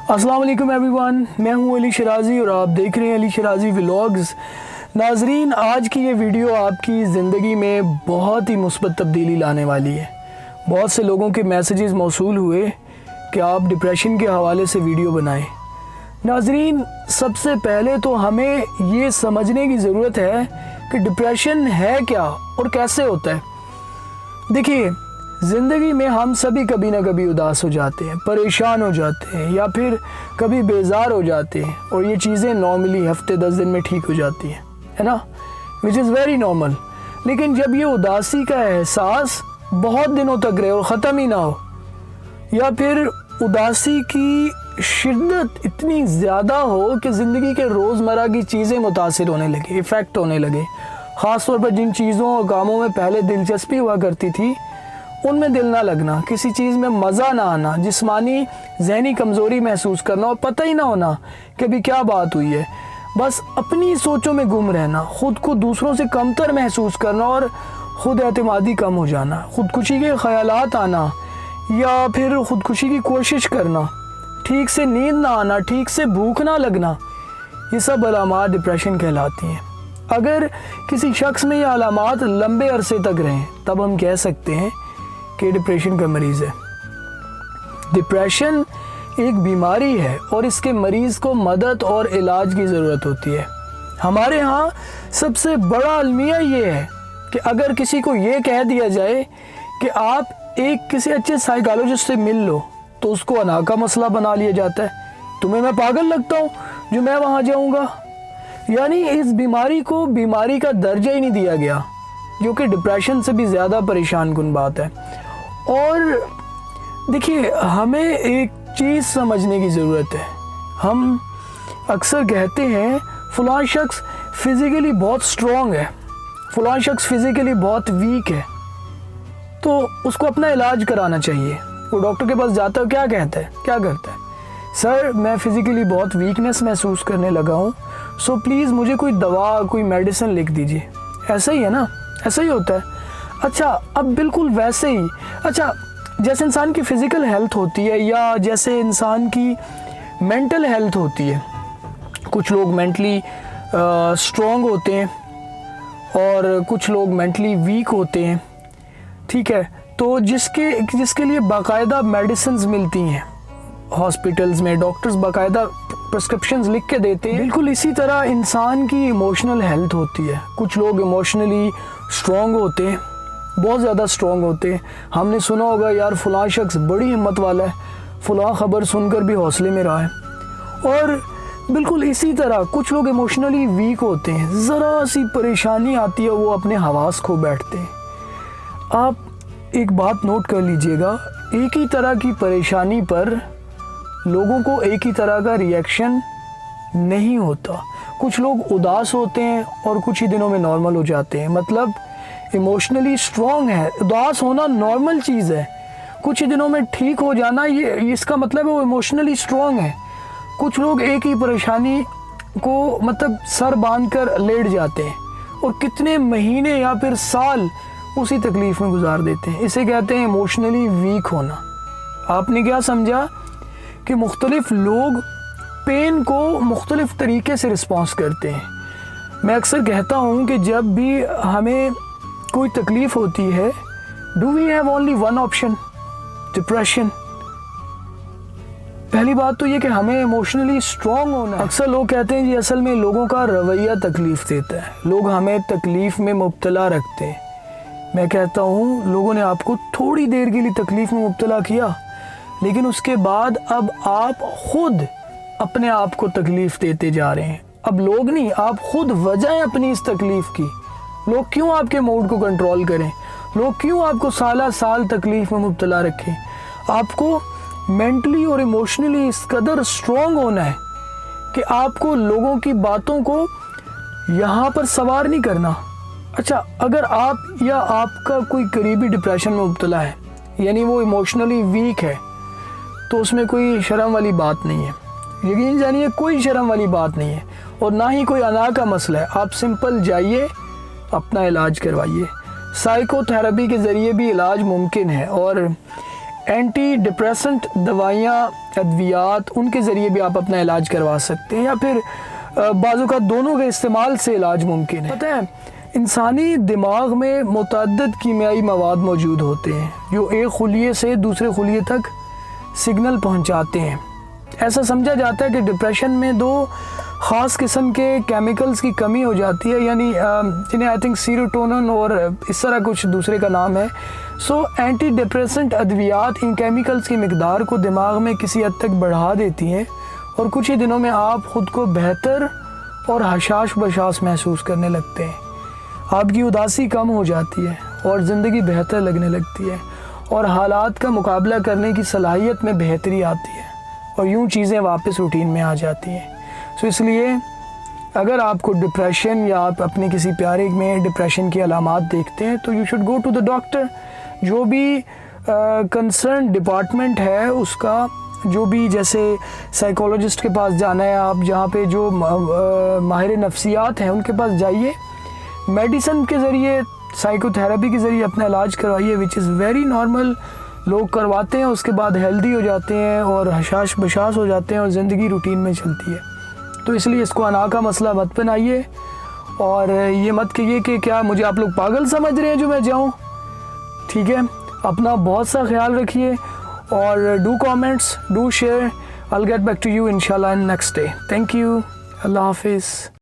अस्सलाम वालेकुम एवरीवन, मैं हूं अली शराजी और आप देख रहे हैं अली शराजी व्लॉग्स। नाजरीन, आज की ये वीडियो आपकी ज़िंदगी में बहुत ही मुस्बत तब्दीली लाने वाली है। बहुत से लोगों के मैसेजेस मौसूल हुए कि आप डिप्रेशन के हवाले से वीडियो बनाएं। नाजरीन, सबसे पहले तो हमें ये समझने की ज़रूरत है कि डिप्रेशन है क्या और कैसे होता है। देखिए, ज़िंदगी में हम सभी कभी ना कभी उदास हो जाते हैं, परेशान हो जाते हैं या फिर कभी बेजार हो जाते हैं, और ये चीज़ें नॉर्मली हफ्ते 10 दिन में ठीक हो जाती हैं, है ना, विच इज़ वेरी नॉर्मल। लेकिन जब ये उदासी का एहसास बहुत दिनों तक रहे और ख़त्म ही ना हो, या फिर उदासी की शिद्दत इतनी ज़्यादा हो कि ज़िंदगी के रोज़मर्रा की चीज़ें मुतासिर होने लगे, इफ़ेक्ट होने लगे, ख़ास तौर पर जिन चीज़ों और कामों में पहले दिलचस्पी हुआ करती थी उनमें दिल ना लगना, किसी चीज़ में मज़ा ना आना, जिस्मानी ज़हनी कमज़ोरी महसूस करना और पता ही ना होना कि अभी क्या बात हुई है, बस अपनी सोचों में गुम रहना, ख़ुद को दूसरों से कमतर महसूस करना और ख़ुद एतमादी कम हो जाना, ख़ुदकुशी के ख़यालात आना या फिर ख़ुदकुशी की कोशिश करना, ठीक से नींद ना आना, ठीक से भूख ना लगना, ये सब अलामात डिप्रेशन कहलाती हैं। अगर किसी शख्स में ये अलामात लंबे अरसे तक रहें तब हम कह सकते हैं कि डिप्रेशन का मरीज़ है। डिप्रेशन एक बीमारी है और इसके मरीज़ को मदद और इलाज की ज़रूरत होती है। हमारे यहाँ सबसे बड़ा अलमिया ये है कि अगर किसी को ये कह दिया जाए कि आप किसी अच्छे साइकोलॉजिस्ट से मिल लो, तो उसको अना का मसला बना लिया जाता है। तुम्हें मैं पागल लगता हूँ जो मैं वहाँ जाऊँगा। यानी इस बीमारी को बीमारी का दर्जा ही नहीं दिया गया, जो कि डिप्रेशन से भी ज़्यादा परेशान कुन बात है। और देखिए, हमें एक चीज़ समझने की ज़रूरत है। हम अक्सर कहते हैं फ़लाँ शख्स फ़िज़िकली बहुत स्ट्रॉन्ग है, फ़लाँ शख्स फ़िज़िकली बहुत वीक है, तो उसको अपना इलाज कराना चाहिए। वो डॉक्टर के पास जाता है, क्या कहता है, क्या करता है, सर मैं फ़िज़िकली बहुत वीकनेस महसूस करने लगा हूँ, सो प्लीज़ मुझे कोई दवा, कोई मेडिसिन लिख दीजिए। ऐसा ही है ना, ऐसा ही होता है। अच्छा, अब बिल्कुल वैसे ही, अच्छा, जैसे इंसान की फ़िज़िकल हेल्थ होती है या जैसे इंसान की मेंटल हेल्थ होती है, कुछ लोग मेंटली स्ट्रॉन्ग होते हैं और कुछ लोग मेंटली वीक होते हैं, ठीक है, तो जिसके लिए बाकायदा मेडिसिन्स मिलती हैं हॉस्पिटल्स में, डॉक्टर्स बाकायदा प्रिस्क्रिप्शंस लिख के देते हैं। बिल्कुल इसी तरह इंसान की इमोशनल हेल्थ होती है। कुछ लोग इमोशनली स्ट्रॉन्ग होते हैं, बहुत ज़्यादा स्ट्रॉन्ग होते हैं। हमने सुना होगा, यार फ़लाँ शख्स बड़ी हिम्मत वाला है, फ़लाँ ख़बर सुनकर भी हौसले में रहा है। और बिल्कुल इसी तरह कुछ लोग इमोशनली वीक होते हैं, ज़रा सी परेशानी आती है वो अपने हवास खो बैठते हैं। आप एक बात नोट कर लीजिएगा, एक ही तरह की परेशानी पर लोगों को एक ही तरह का रिएक्शन नहीं होता। कुछ लोग उदास होते हैं और कुछ ही दिनों में नॉर्मल हो जाते हैं। मतलब इमोशनली स्ट्रॉन्ग है, उदास होना नॉर्मल चीज़ है, कुछ ही दिनों में ठीक हो जाना, ये इसका मतलब है वो इमोशनली स्ट्रॉन्ग है। कुछ लोग एक ही परेशानी को मतलब सर बांध कर लेट जाते हैं और कितने महीने या फिर साल उसी तकलीफ़ में गुजार देते हैं। इसे कहते हैं इमोशनली वीक होना। आपने क्या समझा कि मुख्तलिफ़ लोग पेन को मुख्तलिफ़ तरीके से रिस्पॉन्स करते हैं। मैं अक्सर कहता हूँ कि जब भी हमें कोई तकलीफ़ होती है, do we have only one option, depression. पहली बात तो ये कि हमें इमोशनली स्ट्रॉन्ग होना है। अक्सर लोग कहते हैं जी असल में लोगों का रवैया तकलीफ़ देता है, लोग हमें तकलीफ़ में मुब्तला रखते हैं। मैं कहता हूँ लोगों ने आपको थोड़ी देर के लिए तकलीफ़ में मुब्तला किया, लेकिन उसके बाद अब आप ख़ुद अपने आप को तकलीफ़ देते जा रहे हैं। अब लोग नहीं, आप ख़ुद वजह हैं अपनी इस तकलीफ़ की। लोग क्यों आपके मूड को कंट्रोल करें, लोग क्यों आपको साल तकलीफ़ में मुब्तला रखें। आपको मेंटली और इमोशनली इस कदर स्ट्रॉन्ग होना है कि आपको लोगों की बातों को यहाँ पर सवार नहीं करना। अच्छा, अगर आप या आपका कोई करीबी डिप्रेशन में मुब्तला है, यानी वो इमोशनली वीक है, तो उसमें कोई शर्म वाली बात नहीं है। यकीन जानिए, कोई शर्म वाली बात नहीं है और ना ही कोई अना का मसला है। आप सिंपल जाइए, अपना इलाज करवाइए। साइकोथेरेपी के ज़रिए भी इलाज मुमकिन है और एंटी डिप्रेसेंट दवाइयाँ, अद्वियात, उनके ज़रिए भी आप अपना इलाज करवा सकते हैं, या फिर बाज़ों का दोनों के इस्तेमाल से इलाज मुमकिन है। पता है, इंसानी दिमाग में मुतअद्दिद कीमियाई मवाद मौजूद होते हैं जो एक खुलिये से दूसरे खुलिये तक सिग्नल पहुंचाते हैं। ऐसा समझा जाता है कि डिप्रेशन में दो ख़ास किस्म के केमिकल्स की कमी हो जाती है, यानी जिन्हें आई थिंक सीरोटोनिन और इस तरह कुछ दूसरे का नाम है। सो एंटी डिप्रेसेंट अद्वियात इन केमिकल्स की मिकदार को दिमाग में किसी हद तक बढ़ा देती हैं और कुछ ही दिनों में आप ख़ुद को बेहतर और हशाश बशाश महसूस करने लगते हैं। आपकी उदासी कम हो जाती है और ज़िंदगी बेहतर लगने लगती है और हालात का मुकाबला करने की सलाहियत में बेहतरी आती है और यूं चीज़ें वापस रूटीन में आ जाती हैं। सो इसलिए अगर आपको डिप्रेशन या आप अपने किसी प्यारे में डिप्रेशन की अलामात देखते हैं तो you should go to the doctor. जो भी कंसर्न डिपार्टमेंट है उसका, जो भी जैसे साइकोलॉजिस्ट के पास जाना है, आप जहाँ पे जो माहिर नफ्सियात हैं उनके पास जाइए, मेडिसिन के ज़रिए, साइकोथेरेपी के ज़रिए अपना इलाज करवाइए, विच इज़ वेरी नॉर्मल। लोग करवाते हैं, उसके बाद हेल्दी हो जाते हैं और हशाश बशाश हो जाते हैं और ज़िंदगी रूटीन में चलती है। तो इसलिए इसको अना का मसला मत बनाइए और ये मत कहिए कि क्या मुझे आप लोग पागल समझ रहे हैं जो मैं जाऊँ। ठीक है, अपना बहुत सा ख्याल रखिए और do comments, do share. I will get back to you इंशाल्लाह in next day. Thank you, अल्लाह हाफिज़।